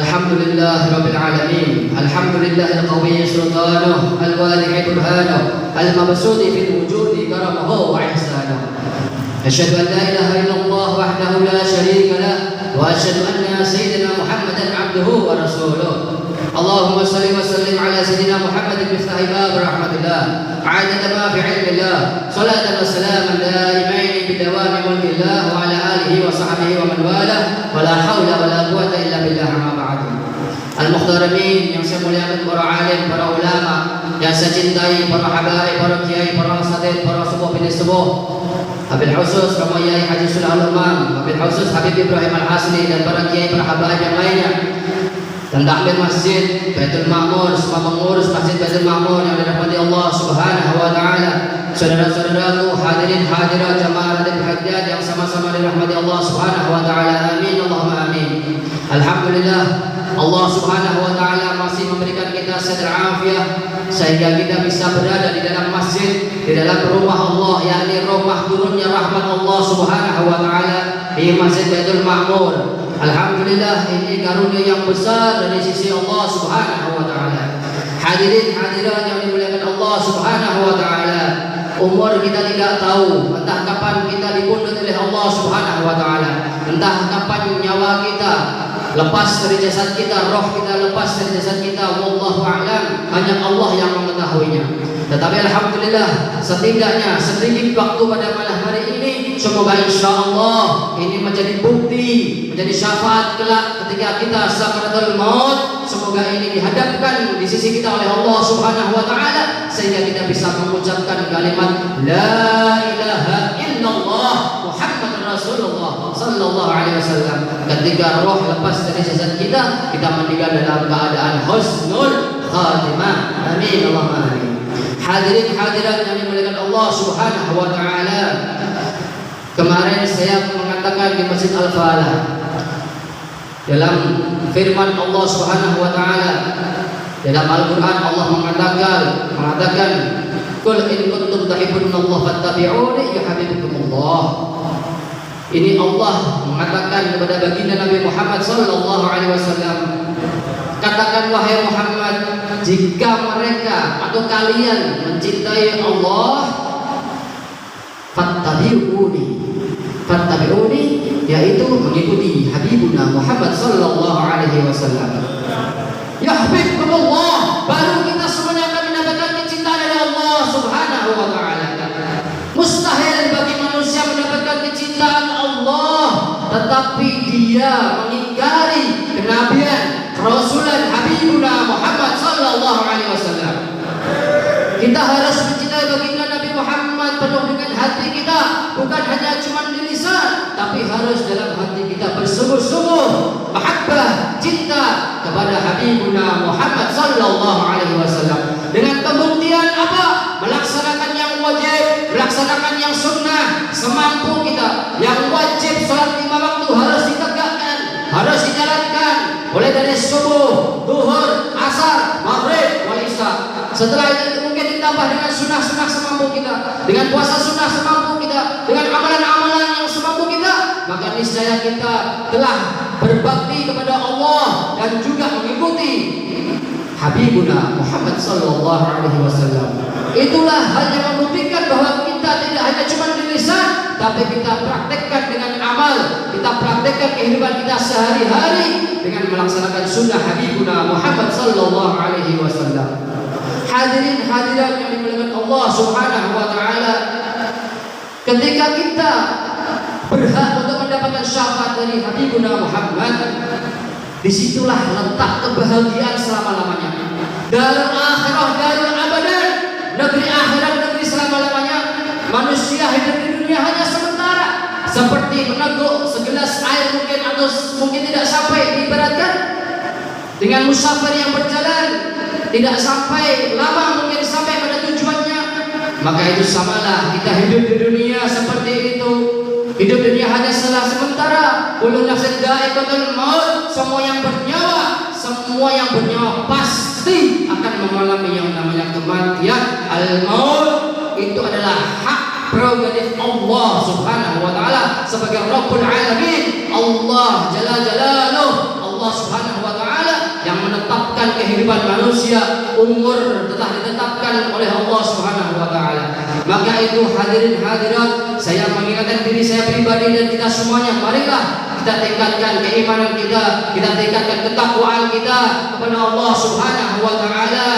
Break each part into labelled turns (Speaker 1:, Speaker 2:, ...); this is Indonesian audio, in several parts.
Speaker 1: الحمد لله رب العالمين. الحمد لله القوي سلطانه، الواضح برهانه، المبسوط في الوجود كرمه وإحسانه. أشهد أن لا إله إلا الله وحده لا شريك له، وأشهد أن سيدنا محمدا عبده ورسوله. اللهم صل وسلم على سيدنا محمد مفتاح باب رحمة الله، عدد ما في علم الله، صلاة وسلاما دائمين بدوام ملك الله، وعلى آله وصحبه ومن والاه، ولا حول ولا قوة إلا بالله. أما بعد. Al-Muhtaramin, yang saya muliakan para alim, para ulama, yang saya cintai, para habaib, para kiai, para asatidz, para sepuh bin sepuh, Habib khusus Ramayai Haji Sulaiman Umam, Habib khusus Habib Ibrahim Al-Hasni, dan para kiai, para habaib yang lainnya, dan takmir masjid Baitul Ma'mur, semua pengurus masjid Baitul Ma'mur yang dirahmati Allah Subhanahu wa taala, saudara-saudaraku hadirin hadirat jamaah dan hadirat yang sama-sama dirahmati Allah Subhanahu wa taala. Amin Allahumma amin. Alhamdulillah, Allah Subhanahu wa taala masih memberikan kita sehat afiat sehingga kita bisa berada di dalam masjid, di dalam rumah Allah, yakni rumah turunnya rahmat Allah Subhanahu wa taala di Masjid Baitul Ma'mur. Alhamdulillah, ini karunia yang besar dari sisi Allah Subhanahu wa taala. Hadirin hadirat yang dimuliakan Allah Subhanahu wa taala, umur kita tidak tahu, entah kapan kita dipundut oleh Allah Subhanahu wa taala, entah kapan nyawa kita lepas dari jasad kita, roh kita lepas dari jasad kita, wallahu a'lam, hanya Allah yang mengetahuinya. Tetapi alhamdulillah, setidaknya sedikit waktu pada malam hari ini, semoga insyaallah ini menjadi bukti, menjadi syafaat kelak ketika kita sakaratul maut. Semoga ini dihadapkan di sisi kita oleh Allah Subhanahu wa taala sehingga kita bisa mengucapkan kalimat la ilaha illallah Muhammadur Rasulullah sallallahu alaihi wasallam. Ketika roh lepas dari jasad kita, kita meninggal dalam keadaan husnul khatimah. Amin Allahumma amin. Hadirin hadirat yang dimuliakan Allah Subhanahu wa taala, kemarin saya mengatakan di Masjid Al-Falah dalam firman Allah Subhanahu wa taala dalam Al-Qur'an, Allah mengatakan qul in kuntum tuhibbunallah fattabi'uni yuhibbukumullah. Ini Allah mengatakan kepada baginda Nabi Muhammad sallallahu alaihi wasallam, katakan wahai Muhammad, jika mereka atau kalian mencintai Allah, fattabi'uni, yaitu mengikuti Habibuna Muhammad sallallahu alaihi wasallam. Yahbibkumullah, baru kita semuanya akan mendapatkan kecintaan dari Allah Subhanahu wa taala. Mustahil bagi manusia mendapatkan kecintaan Allah tetapi dia mengingkari kenabian, kerasulan Habibuna Muhammad sallallahu alaihi wasallam. Kita harus mencintai baginda Nabi Muhammad penuh dengan hati kita, bukan hanya cuma di lisan, tapi harus dalam hati kita bersungguh-sungguh mahabbah, cinta kepada Habibuna Muhammad sallallahu alaihi wasallam. Dengan pembuktian apa? Melaksanakan yang wajib, melaksanakan yang sunnah semampu kita. Yang wajib salat 5 waktu harus ditegakkan, harus dijalankan, mulai dari subuh, zuhur, asar, maghrib, wal isya. Setelah itu mungkin ditambah dengan sunnah-sunnah semampu kita, dengan puasa sunnah semampu kita, dengan amalan-amalan yang semampu kita, maka niscaya kita telah berbakti kepada Allah dan juga mengikuti Habibuna Muhammad sallallahu alaihi wasallam. Itulah hal yang membuktikan bahwa kita tidak hanya cuma di lisan, tapi kita praktekkan dengan amal, kita praktekkan kehidupan kita sehari-hari dengan melaksanakan sunnah Habibuna Muhammad sallallahu alaihi wasallam. Hadirin hadirat yang dimuliakan Allah Subhanahu wa taala, ketika kita berhak untuk mendapatkan syafaat dari Habibuna Muhammad, disitulah letak kebahagiaan selama-lamanya. Darul akhirah, darul abadan, negeri akhirat, negeri selama-lamanya. Manusia hidup di dunia hanya sementara, seperti meneguk segelas air mungkin atau mungkin tidak sampai diibaratkan dengan musafir yang berjalan, tidak sampai lama mungkin sampai pada tujuannya. Maka itu samalah kita hidup di dunia seperti itu. Hidup dunia hanya sementara. Kullu nafsin dha'iqatul maut, semua yang bernyawa pasti akan mengalami yang namanya kematian. Al-maut itu adalah hak prerogatif Allah Subhanahu wa taala sebagai Rabbul Alamin. Allah Jalla Jalaluh, Allah Subhanahu wa taala kehidupan manusia, umur telah ditetapkan oleh Allah Subhanahu wa taala. Maka itu hadirin hadirat, saya mengingatkan diri saya pribadi dan kita semuanya, marilah kita tingkatkan keimanan kita tingkatkan ketakwaan kita kepada Allah Subhanahu wa taala.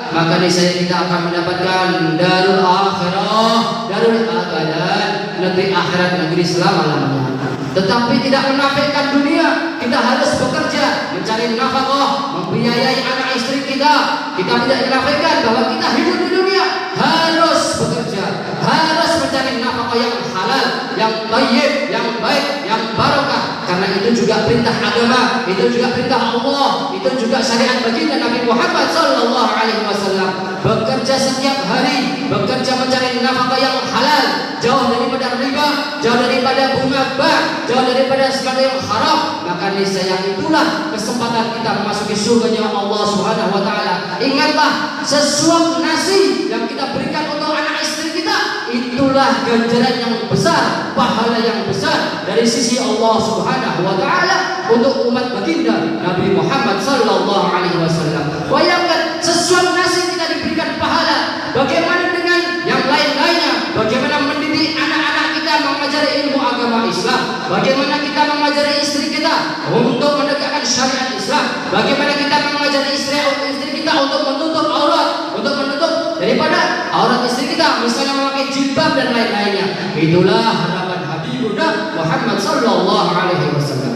Speaker 1: Maka niscaya kita akan mendapatkan darul akhirah, darul abadan, negeri akhirat, negeri selama-lamanya. Tetapi tidak menafikan dunia, kita harus bekerja, mencari nafkah, membiayai anak istri kita. Kita tidak menafikan bahwa kita hidup di dunia harus bekerja, harus mencari nafkah yang halal, yang thayyib, yang baik, yang barokah. Karena itu juga perintah agama, itu juga perintah Allah, itu juga syariat baginda Nabi Muhammad sallallahu alaihi wasallam. Bekerja setiap hari, bekerja mencari nafkah yang halal, jauh daripada riba, jauh daripada bunga bank, jauh daripada segala yang haram. Maka niscaya itulah kesempatan kita memasuki surganya Allah Subhanahu wa taala. Ingatlah, sesuap nasi yang kita berikan untuk anak istri kita, itulah ganjaran yang besar, pahala yang besar dari sisi Allah Subhanahu wa taala untuk umat baginda Nabi Muhammad sallallahu alaihi wasallam. Bayangkan, sesuap nasi kita diberikan pahala. Bagaimana dengan yang lain-lainnya? Bagaimana mendidik anak-anak kita mengajari ilmu agama Islam? Bagaimana kita mengajari istri kita untuk menegakkan syariat Islam? Bagaimana kita mengajari istri kita untuk menutup aurat, untuk menutup daripada aurat istri kita, misalnya memakai jilbab dan lain-lainnya? Itulah harapan Habibuna Muhammad sallallahu alaihi wasallam.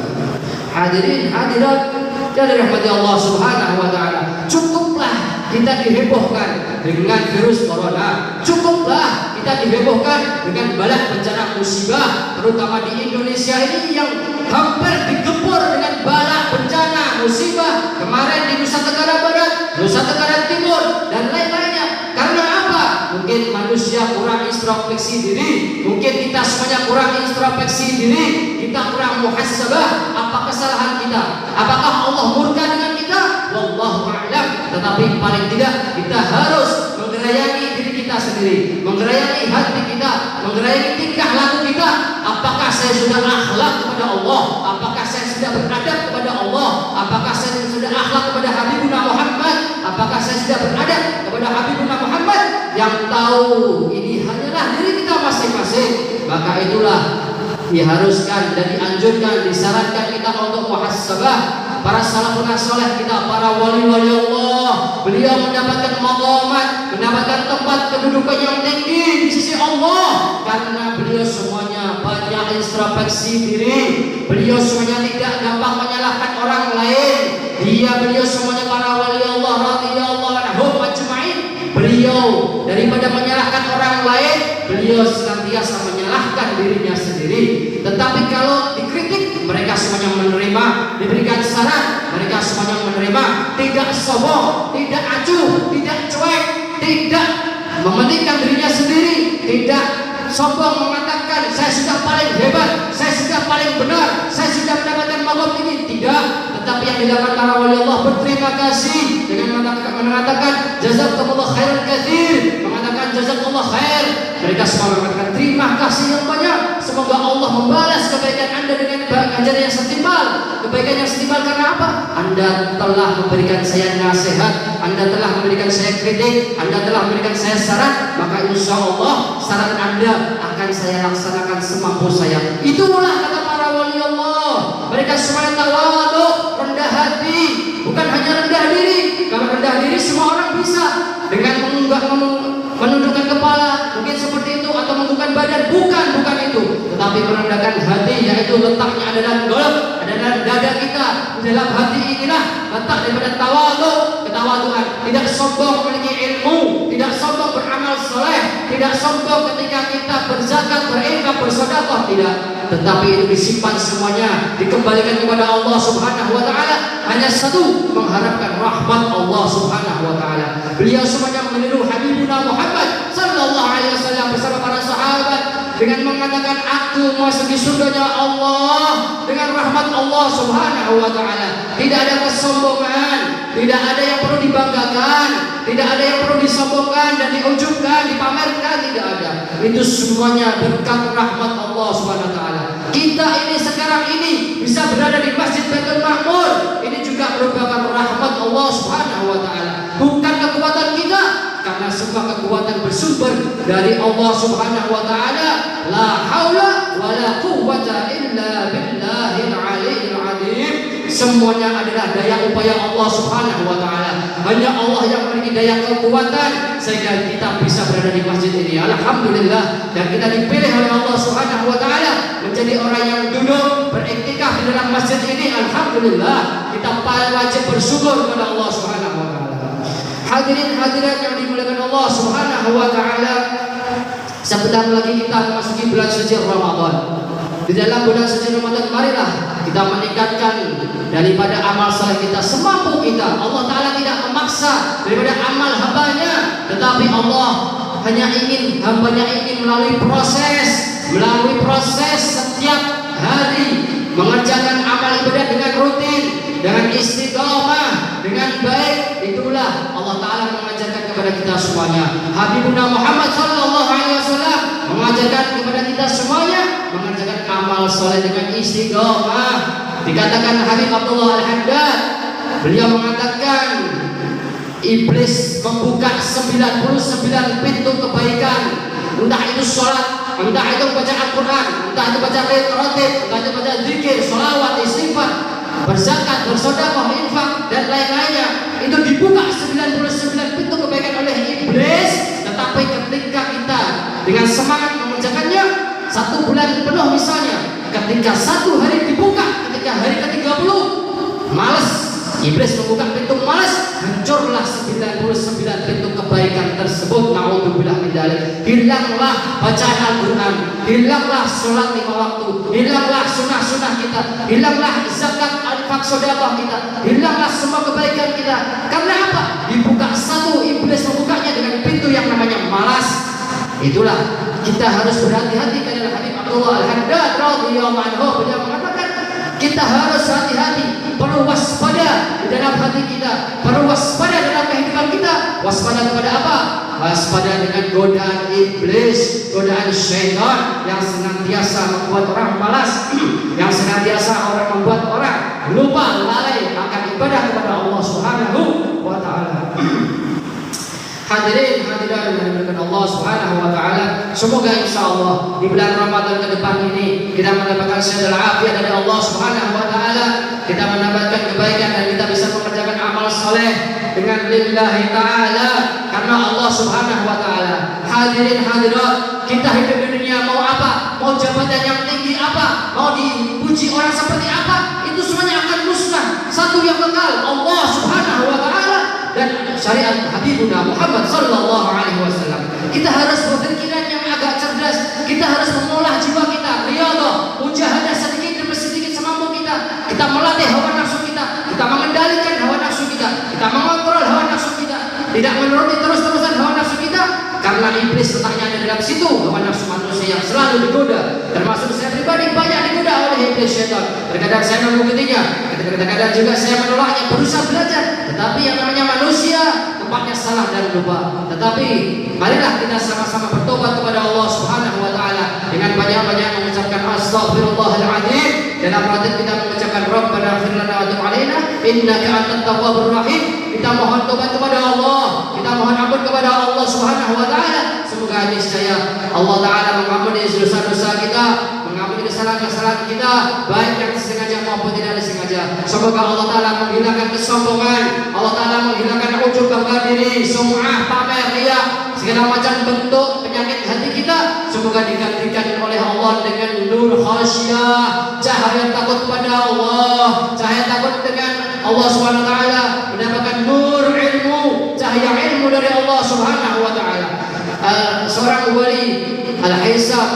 Speaker 1: Hadirin hadirat yang dirahmati Allah Subhanahu wa taala, cukuplah kita dihebohkan dengan virus corona, cukuplah kita dihebohkan dengan bala bencana musibah, terutama di Indonesia ini yang hampir digempur dengan bala bencana musibah kemarin di Nusa Tenggara Barat, Nusa Tenggara Timur dan lain-lainnya. Karena apa? Mungkin manusia kurang introspeksi diri, mungkin kita semuanya kurang introspeksi diri, kita kurang muhasabah apa kesalahan kita, apakah Allah murka dengan kita? Wallahu a'lam. Tetapi paling tidak kita harus menggerayangi diri kita sendiri, menggerayangi hati kita, menggerayangi tingkah laku kita. Apakah saya sudah akhlak kepada Allah? Apakah saya sudah beradab kepada Allah? Apakah saya sudah akhlak kepada Habibuna Muhammad? Apakah saya sudah beradab kepada Habibuna Muhammad? Yang tahu ini hanyalah diri kita masing-masing. Maka itulah diharuskan dan dianjurkan, disarankan kita untuk muhasabah. Para salafun saleh kita, para wali-wali Allah, beliau mendapatkan maqamat, mendapatkan tempat kedudukan yang tinggi di sisi Allah karena beliau semuanya banyak introspeksi diri. Beliau semuanya tidak gampang menyalahkan orang lain. Beliau semuanya para wali Allah radhiyallahu anhum ajma'in. Beliau daripada menyalahkan orang lain, beliau senantiasa menyalahkan dirinya sendiri. Tetapi kalau dikritik, mereka semuanya menerima, diberikan saran, mereka semuanya menerima, tidak sombong, tidak acuh, tidak cuek, tidak mementingkan dirinya sendiri, tidak sombong mengatakan saya sudah paling hebat, saya sudah paling benar, saya sudah mendapatkan maqam ini. Tidak, tetapi yang dilakukan para wali Allah berterima kasih dengan mengatakan jazakumullah khairan katsir, mengatakan jazakumullah khair. Mereka semua mengatakan terima kasih yang banyak, semoga Allah membalas kebaikan Anda dengan ganjaran yang setimpal. Kebaikan yang setimpal karena apa? Anda telah memberikan saya nasihat, Anda telah memberikan saya kritik, Anda telah memberikan saya saran, maka insya Allah saran Anda akan saya laksanakan semampu saya. Itulah kata para wali Allah. Mereka semuanya tawadhu, rendah hati, bukan hanya rendah diri. Kalau rendah diri semua orang bisa dengan menundukkan kepala, mungkin seperti itu, atau menundukkan badan, bukan itu. Tetapi merendahkan hati, yaitu letaknya ada dalam golok, ada dalam dada kita. Di dalam hati inilah letak daripada tawadhu, ketawaduan. Tidak sombong memiliki ilmu, tidak sombong beramal soleh, tidak sombong ketika kita berzakat, berinfak, bersedekah, tidak. Tetapi itu disimpan semuanya, dikembalikan kepada Allah Subhanahu wa taala. Hanya satu, mengharapkan rahmat Allah Subhanahu wa taala. Beliau semuanya meniru Habibuna Muhammad sallallahu alaihi wasallam bersama para sahabat dengan mengatakan aku masuk di surganya Allah dengan rahmat Allah Subhanahu wa taala. Tidak ada kesombongan, tidak ada yang perlu dibanggakan, tidak ada yang perlu disombongkan dan diujubkan, dipamerkan, tidak ada. Itu semuanya berkat rahmat Allah Subhanahu wa taala. Kita ini sekarang ini bisa berada di Masjid Baitul Ma'mur, ini juga merupakan rahmat Allah Subhanahu wa taala. Bukan kekuatan kita, karena semua kekuatan bersumber dari Allah Subhanahu wa taala. La haula wala quwwata illa billahil aliyyil azim. Semuanya adalah daya upaya Allah Subhanahu wa taala. Hanya Allah yang memiliki daya kekuatan sehingga kita bisa berada di masjid ini. Alhamdulillah, dan kita dipilih oleh Allah Subhanahu wa taala menjadi orang yang duduk beriktikaf di dalam masjid ini. Alhamdulillah, kita wajib bersyukur kepada Allah Subhanahu wa taala. Hadirin hadirat yang dimuliakan Allah Subhanahu wa taala, sebentar lagi kita memasuki bulan suci Ramadan. Di dalam bulan suci Ramadan, marilah kita meningkatkan daripada amal saleh kita semampu kita. Allah taala tidak memaksa daripada amal hambanya, tetapi Allah hanya ingin hambanya ingin melalui proses setiap hari mengerjakan amal ibadah dengan rutin, dengan istiqamah, dengan baik. Itulah Allah taala mengajarkan kepada kita semuanya. Habibuna Muhammad sallallahu alaihi wasallam mengajarkan kepada kita semuanya mengerjakan amal soleh dengan istiqamah. Dikatakan Habib Abdullah Al-Haddad, beliau mengatakan iblis membuka 99 pintu kebaikan, entah itu sholat, entah itu baca Al-Quran, entah itu baca ratib, entah itu baca zikir, sholawat, istighfar, berzakat, bersedekah, infak, dan lain-lainnya. Itu dibuka 99 pintu kebaikan oleh iblis. Tetapi ketika kita dengan semangat mengerjakannya 1 bulan penuh misalnya, ketika 1 hari dibuka, ketika hari ke-30 malas, iblis membuka pintu malas, hancurlah 99 pintu kebaikan tersebut. Na'udzubillah min dzalik. Hilanglah bacaan Al-Quran, hilanglah sholat 5 waktu, hilanglah sunnah-sunnah kita, hilanglah zakat, infak, sedekah kita, hilanglah semua kebaikan kita. Karena apa? Dibuka 1, iblis membukanya dengan pintu yang namanya malas. Itulah kita harus berhati-hati. Karena Habib Abdullah Al-Haddad radhiyallahu anhu beliau mengatakan kita harus hati-hati, perlu waspada di dalam hati kita, perlu waspada dalam kehidupan kita. Waspada kepada apa? Waspada dengan godaan iblis, godaan syaitan yang senantiasa membuat orang malas, yang senantiasa membuat orang lupa, lalai akan ibadah kepada Allah Subhanahu wa taala. Hadirin hadirat yang dimuliakan Allah Subhanahu wa taala, semoga insyaallah di bulan Ramadan ke depan ini kita mendapatkan sehat afiat dari Allah Subhanahu wa taala, kita mendapatkan kebaikan dan kita bisa mengerjakan amal saleh dengan lillahi taala karena Allah Subhanahu wa taala. Hadirin hadirat, kita hidup di dunia mau apa? Mau jabatan yang tinggi apa? Mau dipuji orang seperti apa? Itu semuanya akan musnah. Satu yang kekal Allah Subhanahu wa taala dan syariat Habibuna Muhammad sallallahu alaihi wasallam. Kita harus berpikiran yang agak cerdas. Kita harus mengolah jiwa kita, riyadhah, mujahadah sedikit demi sedikit semampu kita. Kita melatih hawa nafsu kita, kita mengendalikan hawa nafsu kita, kita mengontrol hawa nafsu kita, tidak menuruti terus-terusan hawa nafsu kita. Karena iblis letaknya ada dalam situ, hawa nafsu manusia yang selalu digoda. Termasuk saya pribadi banyak digoda oleh iblis syaitan. Terkadang saya mengikutinya, kadang-kadang juga saya menolaknya, berusaha belajar. Tetapi yang namanya manusia tempatnya salah dan lupa. Tetapi marilah kita sama-sama bertobat kepada Allah Subhanahu wa taala dengan banyak-banyak mengucapkan astaghfirullahaladzim. Dalam ratib kita mengucapkan Rabbana ighfir lana wa tub 'alaina innaka antat tawwabur rahim. Kita mohon tobat kepada Allah, kita mohon ampun kepada Allah Subhanahu wa taala. Semoga niscaya Allah taala mengampuni dosa-dosa kita, mengampuni kesalahan-kesalahan kita, baik yang disengaja maupun tidak disengaja. Semoga Allah taala menghilangkan kesombongan, Allah taala menghilangkan ujub bangga diri, sum'ah, pamer, riya, segala macam bentuk penyakit hati kita. Semoga digantikan oleh Allah dengan nur khasyah, cahaya takut pada Allah, cahaya takut dengan Allah Subhanahu wa taala, mendapatkan nur ilmu, cahaya ilmu dari Allah Subhanahu wa taala. Seorang wali Al-Haisam,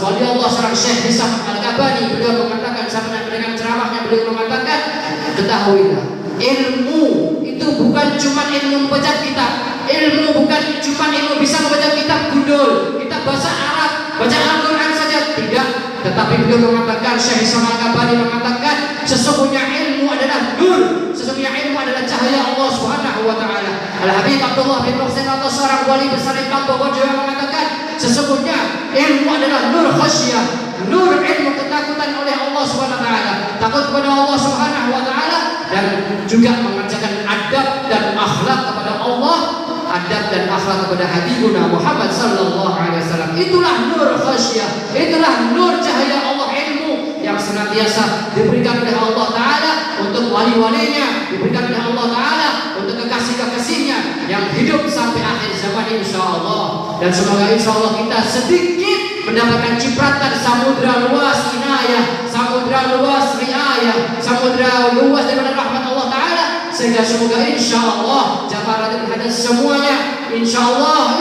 Speaker 1: wali Allah, seorang Syekh Hisam Al-Kabani, beliau mengatakan sama dengan ceramahnya, beliau mengatakan, ketahuilah, ilmu itu bukan cuma ilmu membaca kitab. Ilmu bukan cuma ilmu bisa membaca kitab gundul, kita bahasa Arab, baca Al-Quran saja, tidak. Tetapi beliau mengatakan, Syekh Hisam Al-Kabani mengatakan, sesungguhnya ilmu adalah nur, sesungguhnya ilmu adalah cahaya Allah Subhanahu wa taala. Al-Habib Abdullah bin Muhsin atau seorang wali besar di Bogor juga mengatakan, sesungguhnya ilmu adalah nur khasyah, nur ilmu ketakutan oleh Allah Subhanahu wa taala, takut kepada Allah Subhanahu wa taala, dan juga mengerjakan adab dan akhlak kepada Habibuna Muhammad sallallahu alaihi wasallam. Itulah nur khasyah, itulah nur cahaya Allah ilmu yang senantiasa diberikan oleh Allah Ta'ala untuk wali-walinya, diberikan oleh Allah Ta'ala untuk kekasih-kekasihnya yang hidup sampai akhir zaman insyaallah. Dan semoga insyaallah kita sedikit mendapatkan cipratan samudra luas inayah, samudra luas riayah, samudra luas daripada rahmat Allah Ta'ala, sehingga semoga insyaallah jamaah hadir semuanya insyaallah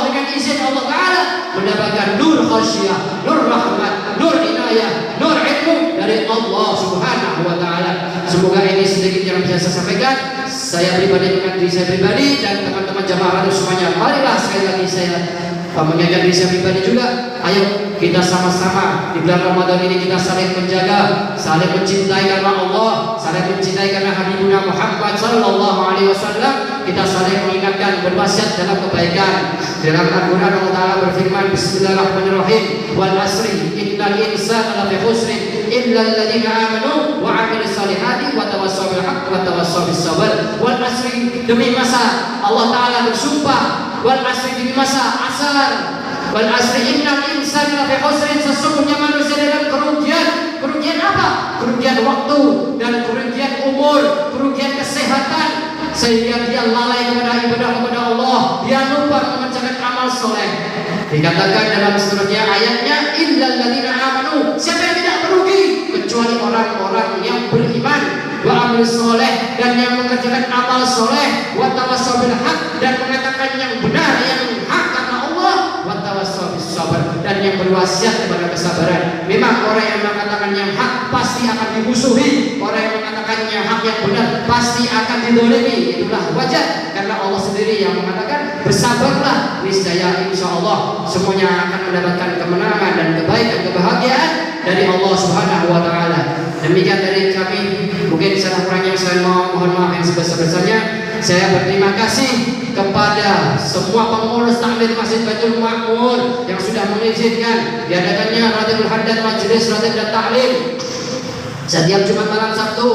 Speaker 1: dengan izin Allah Ta'ala mendapatkan nur khasyah, nur rahmat, nur inayah, nur ilmu dari Allah Subhanahu wa Ta'ala. Semoga ini sedikit yang bisa saya sampaikan. Saya pribadi dengan diri saya pribadi dan teman-teman jamaah hadir semuanya, marilah sekali lagi saya mengingatkan diri saya pribadi juga, ayo kita sama-sama di bulan Ramadan ini kita saling menjaga, saling mencintai karena Allah, saling mencintai karena Habibuna Muhammad sallallahu alaihi wasallam. Kita saling mengingatkan, berwasiat dalam kebaikan. Dalam Al-Quran Allah Ta'ala berfirman, Bismillahirrahmanirrahim, wal asri innal insana lafi khusrin illa alladhina amanu wa 'amilus solihati wa tawassaw bil haqq wa tawassaw bis sabr. Wal asri, demi masa Allah Ta'ala bersumpah, wal asri demi masa asar, wal asri innal insana lafi khusrin, sesungguhnya manusia dalam kerugian. Kerugian apa? Kerugian waktu dan kerugian umur, kerugian kesehatan, sehingga dia lalai kepada ibadah kepada Allah, dia lupa mengerjakan amal soleh. Dikatakan dalam seterusnya ayatnya, illal ladzina amanu, siapa yang tidak merugi kecuali orang-orang yang beriman, wa amal soleh, dan yang mengerjakan amal soleh, wa tawassaw bil haq, dan mengatakan yang benar yang hak karena Allah, wa tawassaw bis sabr, dan yang berwasiat kepada kesabaran. Memang orang yang mengatakan yang hak pasti akan dimusuhi, orang yang mengatakan yang hak yang benar pasti akan didolimi. Itulah wajar karena Allah sendiri yang mengatakan bersabarlah, niscaya insyaallah semuanya akan mendapatkan kemenangan dan kebaikan, kebahagiaan dari Allah Subhanahu wa Ta'ala. Demikian dari kami, mungkin salah kurangnya saya mohon maaf yang sebesar-besarnya. Saya berterima kasih kepada semua pengurus takmir Masjid Baitul Ma'mur yang sudah mengizinkan diadakannya Ratibul Haddad, majelis ratib dan taklim setiap Jumat malam Sabtu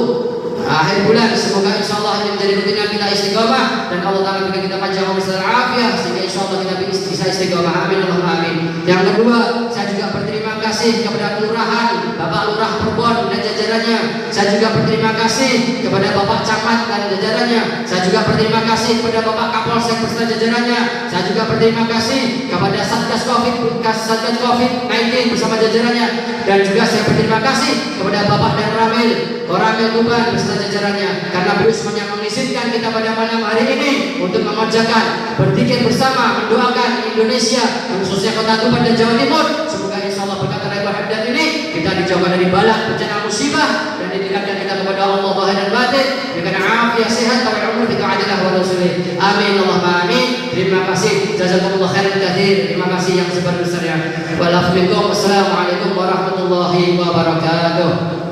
Speaker 1: akhir bulan. Semoga insyaallah ini menjadi rutinan kita istiqomah dan Allah Ta'ala berikan kita panjang umur dan afiat sehingga insyaallah kita bisa istiqomah. Amin Allahumma amin. Yang kedua, saya juga berterima kasih kepada kelurahan, Bapak Lurah Perbon dan jajarannya. Saya juga berterima kasih kepada Bapak Camat dan jajarannya. Saya juga berterima kasih kepada Bapak Kapolsek beserta jajarannya. Saya juga berterima kasih kepada Satgas COVID-19 bersama jajarannya. Dan juga saya berterima kasih kepada Bapak dan Ramil Tuban beserta jajarannya karena beliau semuanya mengizinkan kita pada malam hari ini untuk mengerjakan berzikir bersama, mendoakan Indonesia khususnya Kota Tuban dan Jawa Timur. Semoga insyaallah berkat Ratibul Haddad ini kita dijauhkan dari bala bencana musibah dan didekatkan kita kepada Allah zahir dan batin dengan afiat sehat dan umur fi ta'atillah wa rasulih. Amin Allahumma amin. Terima kasih, jazakumullah khairan katsir. Terima kasih yang sebesar-besarnya. Wassalamualaikum warahmatullahi wabarakatuh.